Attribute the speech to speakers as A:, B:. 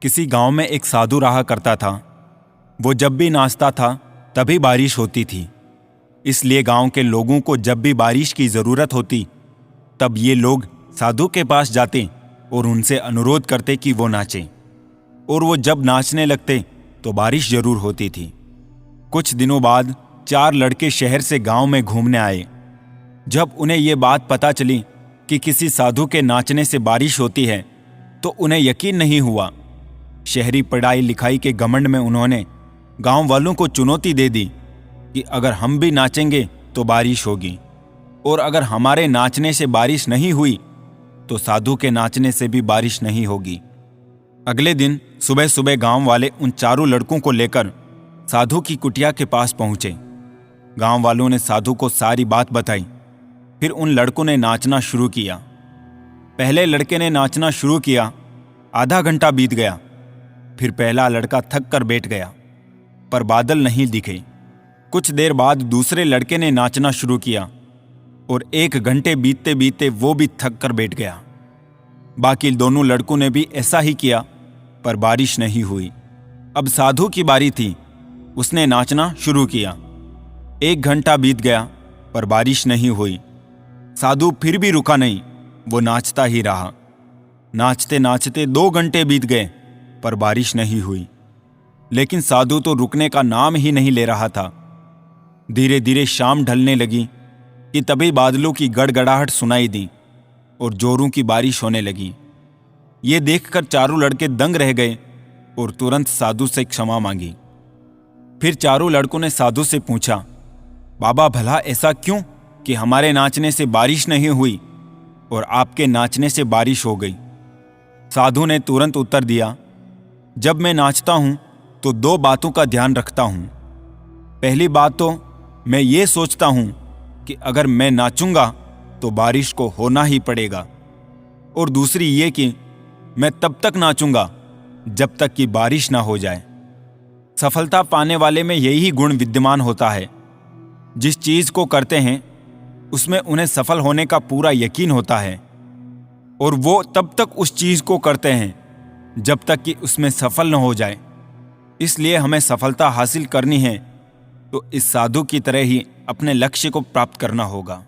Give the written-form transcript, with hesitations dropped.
A: किसी गांव में एक साधु रहा करता था। वो जब भी नाचता था तभी बारिश होती थी। इसलिए गांव के लोगों को जब भी बारिश की जरूरत होती तब ये लोग साधु के पास जाते और उनसे अनुरोध करते कि वो नाचें। और वो जब नाचने लगते तो बारिश जरूर होती थी। कुछ दिनों बाद 4 लड़के शहर से गांव में घूमने आए। जब उन्हें ये बात पता चली कि किसी साधु के नाचने से बारिश होती है तो उन्हें यकीन नहीं हुआ। शहरी पढ़ाई लिखाई के घमंड में उन्होंने गांव वालों को चुनौती दे दी कि अगर हम भी नाचेंगे तो बारिश होगी, और अगर हमारे नाचने से बारिश नहीं हुई तो साधु के नाचने से भी बारिश नहीं होगी। अगले दिन सुबह सुबह गांव वाले उन 4 लड़कों को लेकर साधु की कुटिया के पास पहुंचे। गांव वालों ने साधु को सारी बात बताई। फिर उन लड़कों ने नाचना शुरू किया। पहले लड़के ने नाचना शुरू किया, आधा घंटा बीत गया। फिर पहला लड़का थक कर बैठ गया, पर बादल नहीं दिखे। कुछ देर बाद दूसरे लड़के ने नाचना शुरू किया और 1 घंटे बीतते बीतते वो भी थक कर बैठ गया। बाकी दोनों लड़कों ने भी ऐसा ही किया, पर बारिश नहीं हुई। अब साधु की बारी थी। उसने नाचना शुरू किया। 1 घंटा बीत गया, पर बारिश नहीं हुई। साधु फिर भी रुका नहीं, वो नाचता ही रहा। नाचते नाचते 2 घंटे बीत गए, पर बारिश नहीं हुई। लेकिन साधु तो रुकने का नाम ही नहीं ले रहा था। धीरे धीरे शाम ढलने लगी कि तभी बादलों की गड़गड़ाहट सुनाई दी और जोरों की बारिश होने लगी। ये देखकर 4 लड़के दंग रह गए और तुरंत साधु से क्षमा मांगी। फिर 4 लड़कों ने साधु से पूछा, बाबा भला ऐसा क्यों कि हमारे नाचने से बारिश नहीं हुई और आपके नाचने से बारिश हो गई? साधु ने तुरंत उत्तर दिया, जब मैं नाचता हूं तो 2 बातों का ध्यान रखता हूं। पहली बात तो मैं ये सोचता हूं कि अगर मैं नाचूंगा तो बारिश को होना ही पड़ेगा, और दूसरी ये कि मैं तब तक नाचूंगा जब तक कि बारिश ना हो जाए। सफलता पाने वाले में यही गुण विद्यमान होता है। जिस चीज को करते हैं उसमें उन्हें सफल होने का पूरा यकीन होता है, और वो तब तक उस चीज को करते हैं जब तक कि उसमें सफल न हो जाए। इसलिए हमें सफलता हासिल करनी है तो इस साधु की तरह ही अपने लक्ष्य को प्राप्त करना होगा।